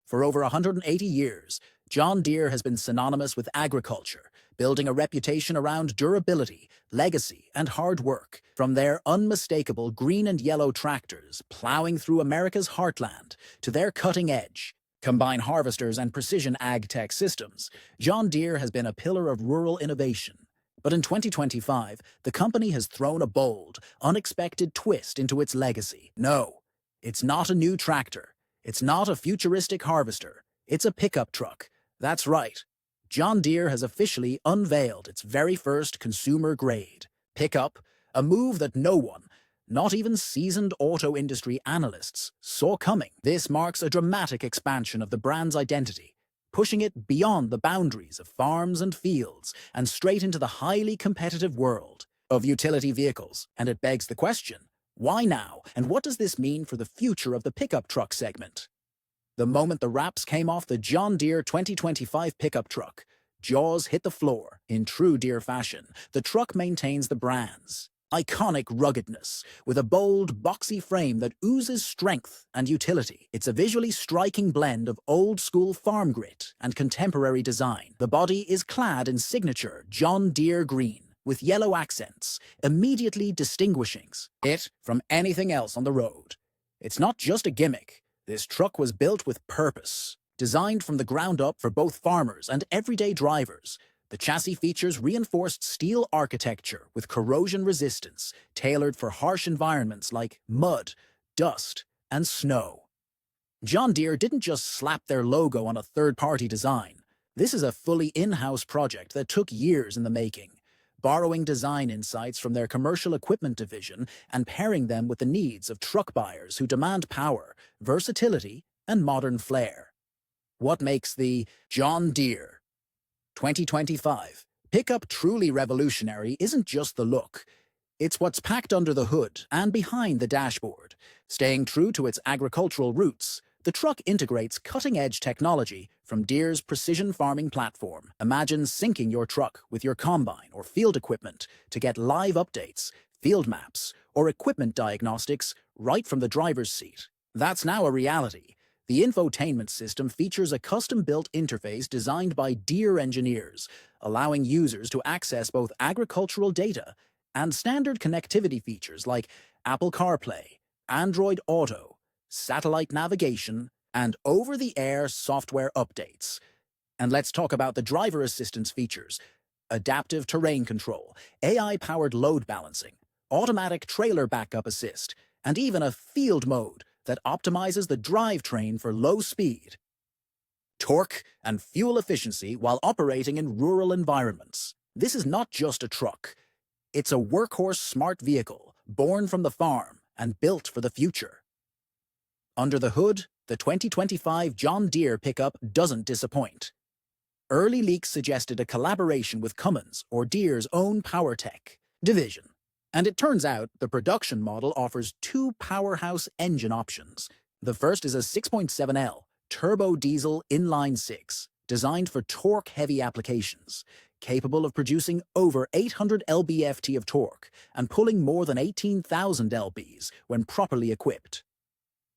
For over 180 years, John Deere has been synonymous with agriculture, building a reputation around durability, legacy, and hard work. From their unmistakable green and yellow tractors plowing through America's heartland to their cutting-edge, combine harvesters and precision ag-tech systems, John Deere has been a pillar of rural innovation. But in 2025, the company has thrown a bold, unexpected twist into its legacy. No, it's not a new tractor. It's not a futuristic harvester. It's a pickup truck. That's right. John Deere has officially unveiled its very first consumer-grade pickup, a move that no one, not even seasoned auto industry analysts, saw coming. This marks a dramatic expansion of the brand's identity, pushing it beyond the boundaries of farms and fields and straight into the highly competitive world of utility vehicles. And it begs the question, why now, and what does this mean for the future of the pickup truck segment? The moment the wraps came off the John Deere 2025 pickup truck, jaws hit the floor. In true Deere fashion, the truck maintains the brand's iconic ruggedness, with a bold, boxy frame that oozes strength and utility. It's a visually striking blend of old-school farm grit and contemporary design. The body is clad in signature John Deere green, with yellow accents, immediately distinguishing it from anything else on the road. It's not just a gimmick. This truck was built with purpose, designed from the ground up for both farmers and everyday drivers. The chassis features reinforced steel architecture with corrosion resistance, tailored for harsh environments like mud, dust, and snow. John Deere didn't just slap their logo on a third-party design. This is a fully in-house project that took years in the making, borrowing design insights from their commercial equipment division and pairing them with the needs of truck buyers who demand power, versatility, and modern flair. What makes the John Deere 2025 pickup truly revolutionary isn't just the look. It's what's packed under the hood and behind the dashboard. Staying true to its agricultural roots, the truck integrates cutting-edge technology from Deere's precision farming platform. Imagine syncing your truck with your combine or field equipment to get live updates, field maps, or equipment diagnostics right from the driver's seat. That's now a reality. The infotainment system features a custom-built interface designed by Deere engineers, allowing users to access both agricultural data and standard connectivity features like Apple CarPlay, Android Auto, satellite navigation, and over-the-air software updates. And let's talk about the driver assistance features: adaptive terrain control, AI-powered load balancing, automatic trailer backup assist, and even a field mode that optimizes the drivetrain for low speed, torque, and fuel efficiency while operating in rural environments. This is not just a truck. It's a workhorse smart vehicle, born from the farm and built for the future. Under the hood, the 2025 John Deere pickup doesn't disappoint. Early leaks suggested a collaboration with Cummins or Deere's own PowerTech division. And it turns out the production model offers two powerhouse engine options. The first is a 6.7L turbo diesel inline-six, designed for torque-heavy applications, capable of producing over 800 lb-ft of torque and pulling more than 18,000 lbs when properly equipped.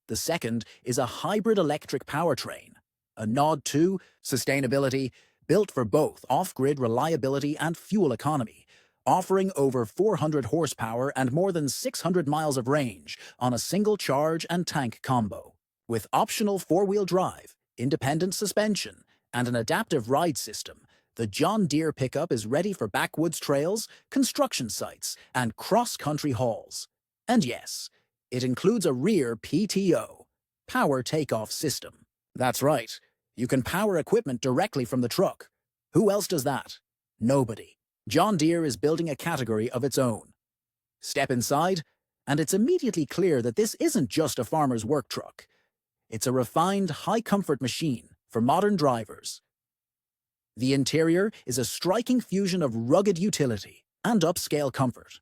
The second is a hybrid electric powertrain, a nod to sustainability, built for both off-grid reliability and fuel economy, offering over 400 horsepower and more than 600 miles of range on a single charge and tank combo. With optional four-wheel drive, independent suspension, and an adaptive ride system, the John Deere pickup is ready for backwoods trails, construction sites, and cross-country hauls. And yes, it includes a rear PTO, power takeoff system. That's right, you can power equipment directly from the truck. Who else does that? Nobody. John Deere is building a category of its own. Step inside, and it's immediately clear that this isn't just a farmer's work truck. It's a refined, high-comfort machine for modern drivers. The interior is a striking fusion of rugged utility and upscale comfort.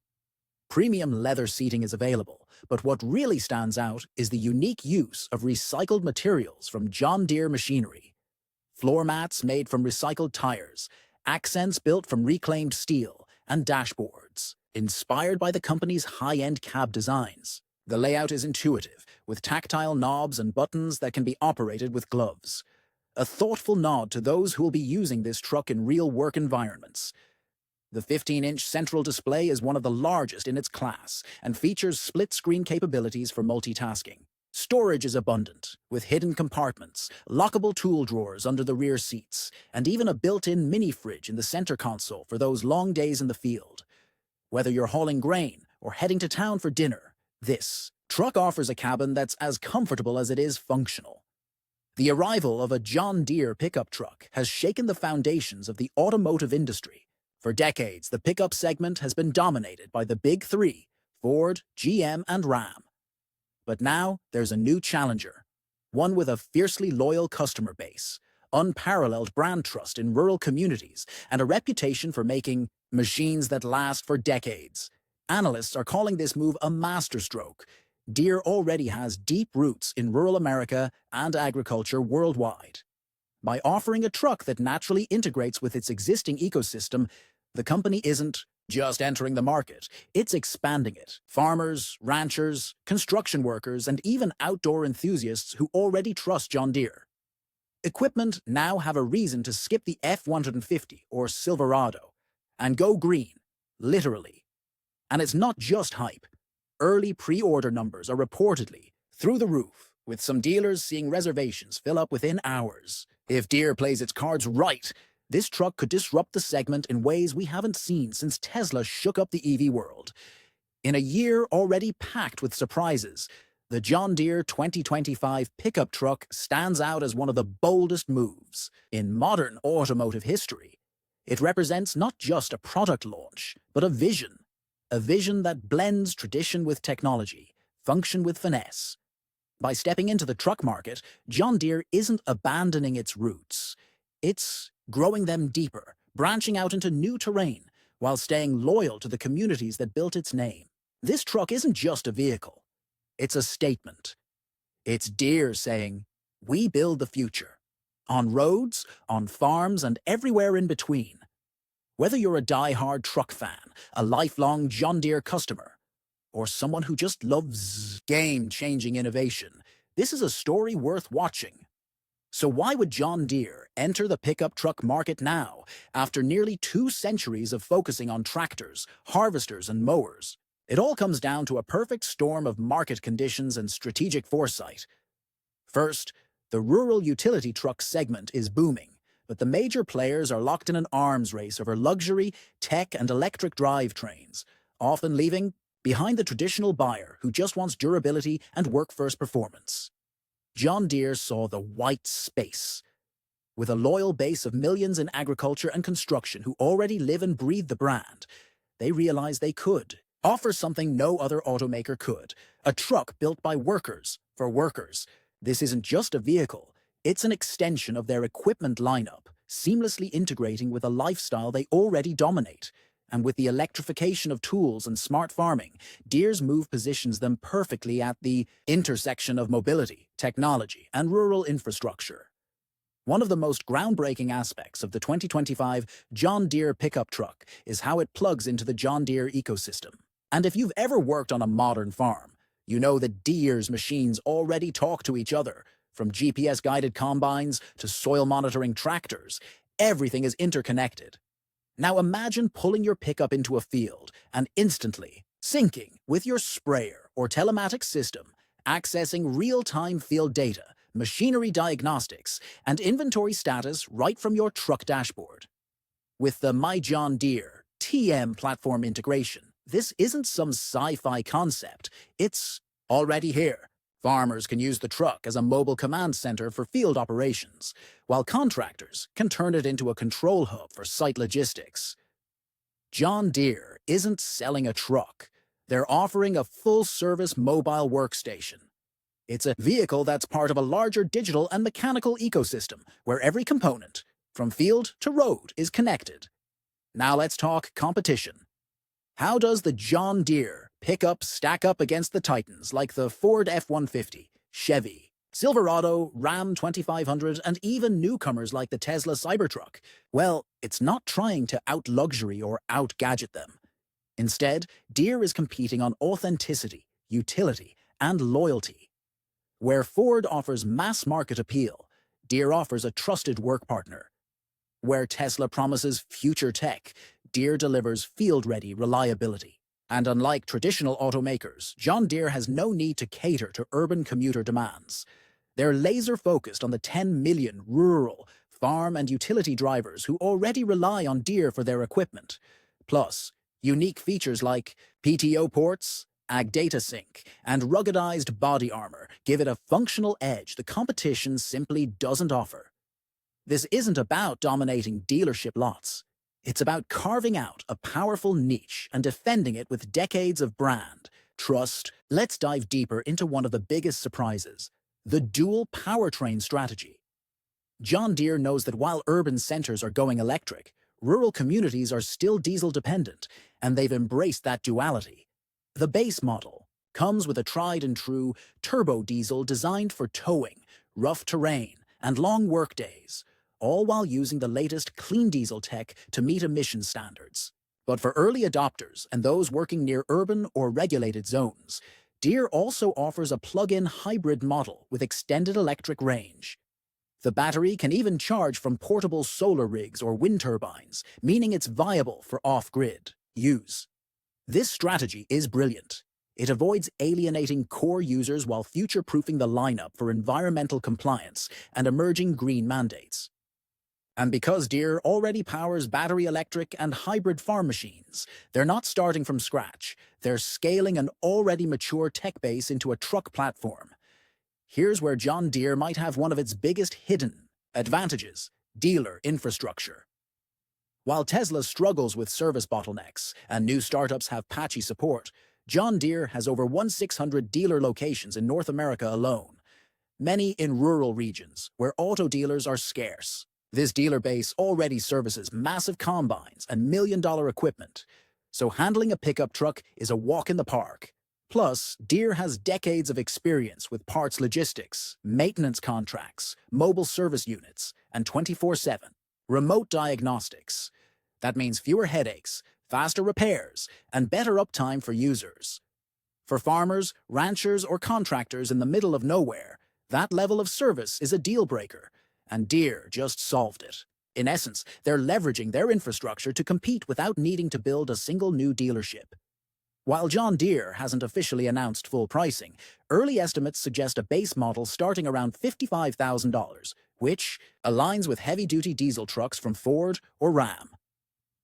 Premium leather seating is available, but what really stands out is the unique use of recycled materials from John Deere machinery. Floor mats made from recycled tires, accents built from reclaimed steel, and dashboards inspired by the company's high-end cab designs. The layout is intuitive, with tactile knobs and buttons that can be operated with gloves. A thoughtful nod to those who will be using this truck in real work environments. The 15-inch central display is one of the largest in its class and features split-screen capabilities for multitasking. Storage is abundant, with hidden compartments, lockable tool drawers under the rear seats, and even a built-in mini-fridge in the center console for those long days in the field. Whether you're hauling grain or heading to town for dinner, this truck offers a cabin that's as comfortable as it is functional. The arrival of a John Deere pickup truck has shaken the foundations of the automotive industry. For decades, the pickup segment has been dominated by the big three, Ford, GM, and Ram. But now there's a new challenger, one with a fiercely loyal customer base, unparalleled brand trust in rural communities, and a reputation for making machines that last for decades. Analysts are calling this move a masterstroke. Deere already has deep roots in rural America and agriculture worldwide. By offering a truck that naturally integrates with its existing ecosystem, the company isn't just entering the market, it's expanding it. Farmers, ranchers, construction workers, and even outdoor enthusiasts who already trust John Deere. Equipment now have a reason to skip the F-150 or Silverado and go green, literally. And it's not just hype. Early pre-order numbers are reportedly through the roof, with some dealers seeing reservations fill up within hours. If Deere plays its cards right, this truck could disrupt the segment in ways we haven't seen since Tesla shook up the EV world. In a year already packed with surprises, the John Deere 2025 pickup truck stands out as one of the boldest moves in modern automotive history. It represents not just a product launch, but a vision that blends tradition with technology, function with finesse. By stepping into the truck market, John Deere isn't abandoning its roots. It's growing them deeper, branching out into new terrain, while staying loyal to the communities that built its name. This truck isn't just a vehicle. It's a statement. It's Deere saying, "We build the future." On roads, on farms, and everywhere in between. Whether you're a die-hard truck fan, a lifelong John Deere customer, or someone who just loves game-changing innovation, this is a story worth watching. So why would John Deere enter the pickup truck market now, after nearly 2 centuries of focusing on tractors, harvesters, and mowers? It all comes down to a perfect storm of market conditions and strategic foresight. First, the rural utility truck segment is booming, but the major players are locked in an arms race over luxury, tech, and electric drivetrains, often leaving behind the traditional buyer who just wants durability and work-first performance. John Deere saw the white space. With a loyal base of millions in agriculture and construction who already live and breathe the brand, they realized they could offer something no other automaker could, a truck built by workers for workers. This isn't just a vehicle, it's an extension of their equipment lineup, seamlessly integrating with a lifestyle they already dominate. And with the electrification of tools and smart farming, Deere's move positions them perfectly at the intersection of mobility, technology, and rural infrastructure. One of the most groundbreaking aspects of the 2025 John Deere pickup truck is how it plugs into the John Deere ecosystem. And if you've ever worked on a modern farm, you know that Deere's machines already talk to each other. From GPS-guided combines to soil-monitoring tractors, everything is interconnected. Now imagine pulling your pickup into a field and instantly syncing with your sprayer or telematics system, accessing real-time field data, machinery diagnostics, and inventory status right from your truck dashboard. With the My John Deere TM platform integration, this isn't some sci-fi concept, it's already here. Farmers can use the truck as a mobile command center for field operations, while contractors can turn it into a control hub for site logistics. John Deere isn't selling a truck. They're offering a full-service mobile workstation. It's a vehicle that's part of a larger digital and mechanical ecosystem where every component, from field to road, is connected. Now let's talk competition. How does the John Deere pickup stack up against the titans like the Ford F-150, Chevy, Silverado, Ram 2500, and even newcomers like the Tesla Cybertruck? Well, it's not trying to out-luxury or out-gadget them. Instead, Deere is competing on authenticity, utility, and loyalty. Where Ford offers mass market appeal, Deere offers a trusted work partner. Where Tesla promises future tech, Deere delivers field-ready reliability. And unlike traditional automakers, John Deere has no need to cater to urban commuter demands. They're laser-focused on the 10 million rural, farm and utility drivers who already rely on Deere for their equipment. Plus, unique features like PTO ports, Ag Data Sync, and ruggedized body armor give it a functional edge the competition simply doesn't offer. This isn't about dominating dealership lots. It's about carving out a powerful niche and defending it with decades of brand trust. Let's dive deeper into one of the biggest surprises: the dual powertrain strategy. John Deere knows that while urban centers are going electric, rural communities are still diesel-dependent, and they've embraced that duality. The base model comes with a tried-and-true turbo diesel designed for towing, rough terrain, and long workdays, all while using the latest clean diesel tech to meet emission standards. But for early adopters and those working near urban or regulated zones, Deere also offers a plug-in hybrid model with extended electric range. The battery can even charge from portable solar rigs or wind turbines, meaning it's viable for off-grid use. This strategy is brilliant. It avoids alienating core users while future-proofing the lineup for environmental compliance and emerging green mandates. And because Deere already powers battery electric and hybrid farm machines, they're not starting from scratch. They're scaling an already mature tech base into a truck platform. Here's where John Deere might have one of its biggest hidden advantages: dealer infrastructure. While Tesla struggles with service bottlenecks and new startups have patchy support, John Deere has over 1,600 dealer locations in North America alone, many in rural regions where auto dealers are scarce. This dealer base already services massive combines and million-dollar equipment, so handling a pickup truck is a walk in the park. Plus, Deere has decades of experience with parts logistics, maintenance contracts, mobile service units, and 24/7 remote diagnostics. That means fewer headaches, faster repairs, and better uptime for users. For farmers, ranchers, or contractors in the middle of nowhere, that level of service is a deal-breaker, and Deere just solved it. In essence, they're leveraging their infrastructure to compete without needing to build a single new dealership. While John Deere hasn't officially announced full pricing, early estimates suggest a base model starting around $55,000, which aligns with heavy-duty diesel trucks from Ford or Ram.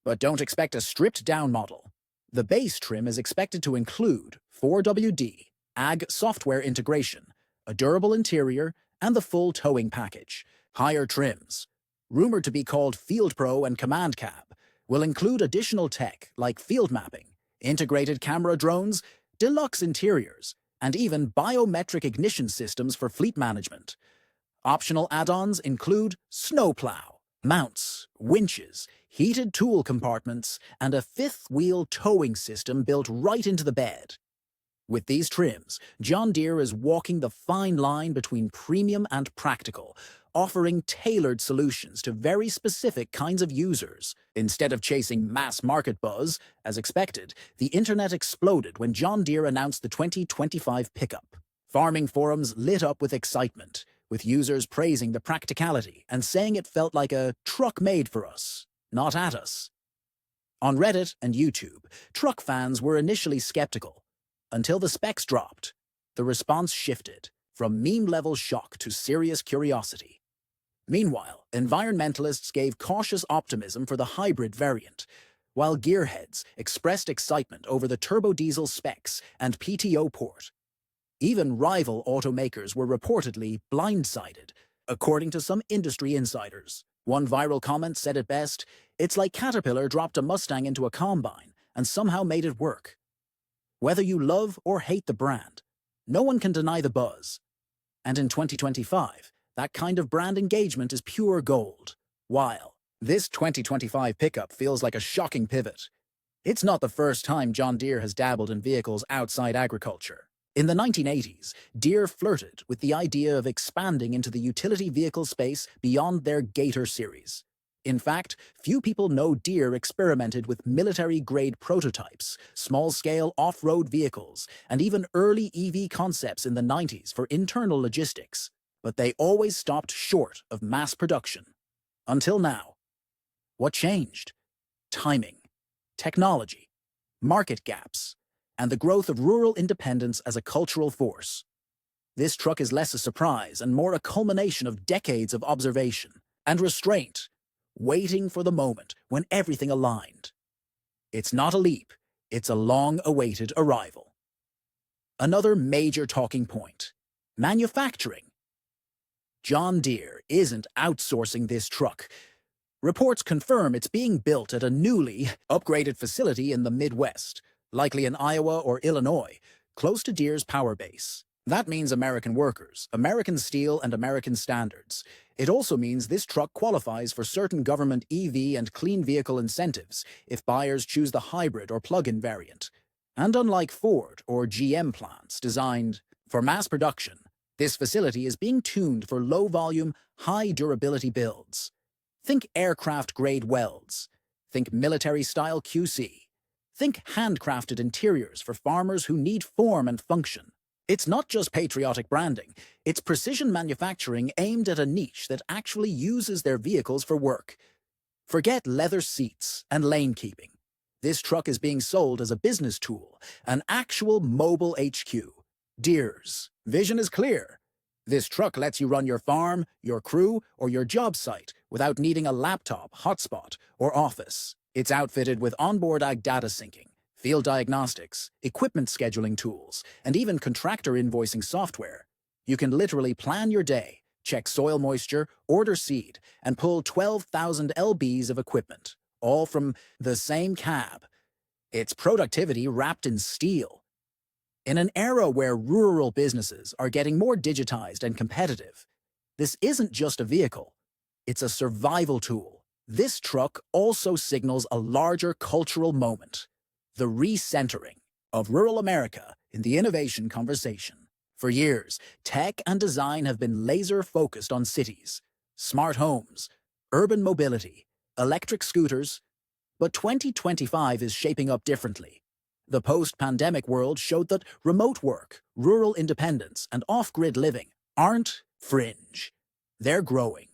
But don't expect a stripped-down model. The base trim is expected to include 4WD, Ag software integration, a durable interior, and the full towing package. Higher trims, rumored to be called Field Pro and Command Cab, will include additional tech like field mapping, integrated camera drones, deluxe interiors, and even biometric ignition systems for fleet management. Optional add-ons include snowplow, mounts, winches, heated tool compartments, and a fifth-wheel towing system built right into the bed. With these trims, John Deere is walking the fine line between premium and practical, offering tailored solutions to very specific kinds of users. Instead of chasing mass market buzz, as expected, the internet exploded when John Deere announced the 2025 pickup. Farming forums lit up with excitement, with users praising the practicality and saying it felt like a truck made for us, not at us. On Reddit and YouTube, truck fans were initially skeptical. Until the specs dropped, the response shifted from meme-level shock to serious curiosity. Meanwhile, environmentalists gave cautious optimism for the hybrid variant, while gearheads expressed excitement over the turbo diesel specs and PTO port. Even rival automakers were reportedly blindsided, according to some industry insiders. One viral comment said it best: "It's like Caterpillar dropped a Mustang into a combine and somehow made it work." Whether you love or hate the brand, no one can deny the buzz. And in 2025, that kind of brand engagement is pure gold. While this 2025 pickup feels like a shocking pivot, it's not the first time John Deere has dabbled in vehicles outside agriculture. In the 1980s, Deere flirted with the idea of expanding into the utility vehicle space beyond their Gator series. In fact, few people know Deere experimented with military-grade prototypes, small-scale off-road vehicles, and even early EV concepts in the 90s for internal logistics. But they always stopped short of mass production. Until now. What changed? Timing, technology, market gaps, and the growth of rural independence as a cultural force. This truck is less a surprise and more a culmination of decades of observation and restraint, waiting for the moment when everything aligned. It's not a leap, it's a long-awaited arrival. Another major talking point: manufacturing. John Deere isn't outsourcing this truck. Reports confirm it's being built at a newly upgraded facility in the Midwest, likely in Iowa or Illinois, close to Deere's power base. That means American workers, American steel, and American standards. It also means this truck qualifies for certain government EV and clean vehicle incentives if buyers choose the hybrid or plug-in variant. And unlike Ford or GM plants designed for mass production, this facility is being tuned for low-volume, high-durability builds. Think aircraft-grade welds. Think military-style QC. Think handcrafted interiors for farmers who need form and function. It's not just patriotic branding, it's precision manufacturing aimed at a niche that actually uses their vehicles for work. Forget leather seats and lane keeping. This truck is being sold as a business tool, an actual mobile HQ. Deere's vision is clear. This truck lets you run your farm, your crew, or your job site without needing a laptop, hotspot, or office. It's outfitted with onboard ag data syncing, field diagnostics, equipment scheduling tools, and even contractor invoicing software. You can literally plan your day, check soil moisture, order seed, and pull 12,000 lbs of equipment, all from the same cab. It's productivity wrapped in steel. In an era where rural businesses are getting more digitized and competitive, this isn't just a vehicle, it's a survival tool. This truck also signals a larger cultural moment: the recentering of rural America in the innovation conversation. For years, tech and design have been laser-focused on cities, smart homes, urban mobility, electric scooters, but 2025 is shaping up differently. The post-pandemic world showed that remote work, rural independence, and off-grid living aren't fringe. They're growing.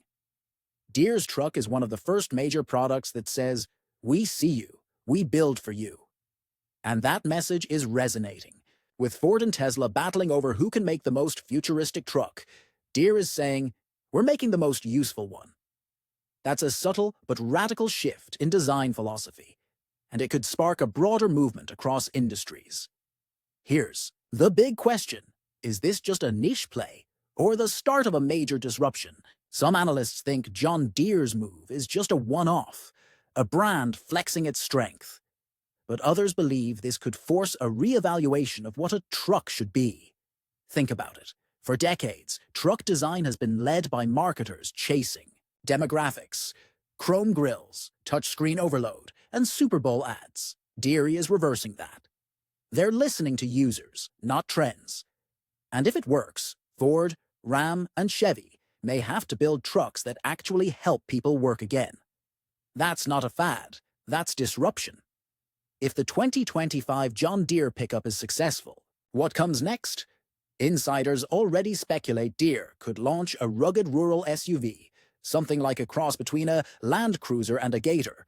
Deere's truck is one of the first major products that says, "We see you, we build for you." And that message is resonating. With Ford and Tesla battling over who can make the most futuristic truck, Deere is saying, "We're making the most useful one." That's a subtle but radical shift in design philosophy, and it could spark a broader movement across industries. Here's the big question: is this just a niche play, or the start of a major disruption? Some analysts think John Deere's move is just a one-off, a brand flexing its strength. But others believe this could force a re-evaluation of what a truck should be. Think about it. For decades, truck design has been led by marketers chasing demographics, chrome grills, touchscreen overload, and Super Bowl ads. Deere is reversing that. They're listening to users, not trends. And if it works, Ford, Ram, and Chevy may have to build trucks that actually help people work again. That's not a fad, that's disruption. If the 2025 John Deere pickup is successful, what comes next? Insiders already speculate Deere could launch a rugged rural SUV, something like a cross between a Land Cruiser and a Gator.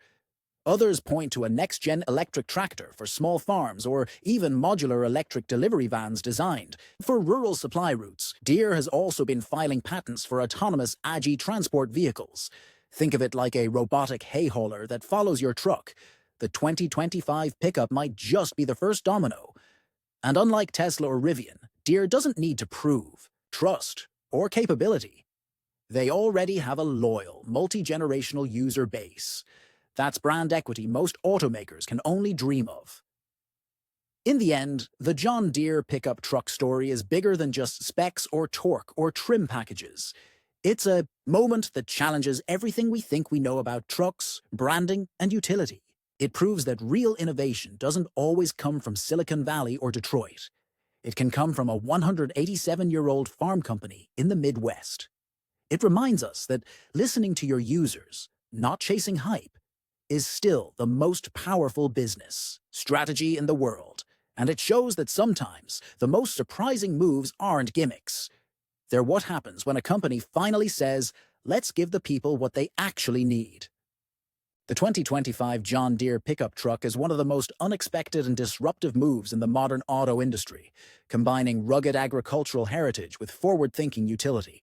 Others point to a next-gen electric tractor for small farms or even modular electric delivery vans designed for rural supply routes. Deere has also been filing patents for autonomous AGI transport vehicles. Think of it like a robotic hay hauler that follows your truck. The 2025 pickup might just be the first domino. And unlike Tesla or Rivian, Deere doesn't need to prove, trust, or capability. They already have a loyal, multi-generational user base. That's brand equity most automakers can only dream of. In the end, the John Deere pickup truck story is bigger than just specs or torque or trim packages. It's a moment that challenges everything we think we know about trucks, branding, and utility. It proves that real innovation doesn't always come from Silicon Valley or Detroit. It can come from a 187-year-old farm company in the Midwest. It reminds us that listening to your users, not chasing hype, is still the most powerful business strategy in the world. And it shows that sometimes the most surprising moves aren't gimmicks. They're what happens when a company finally says, let's give the people what they actually need. The 2025 John Deere pickup truck is one of the most unexpected and disruptive moves in the modern auto industry, combining rugged agricultural heritage with forward-thinking utility.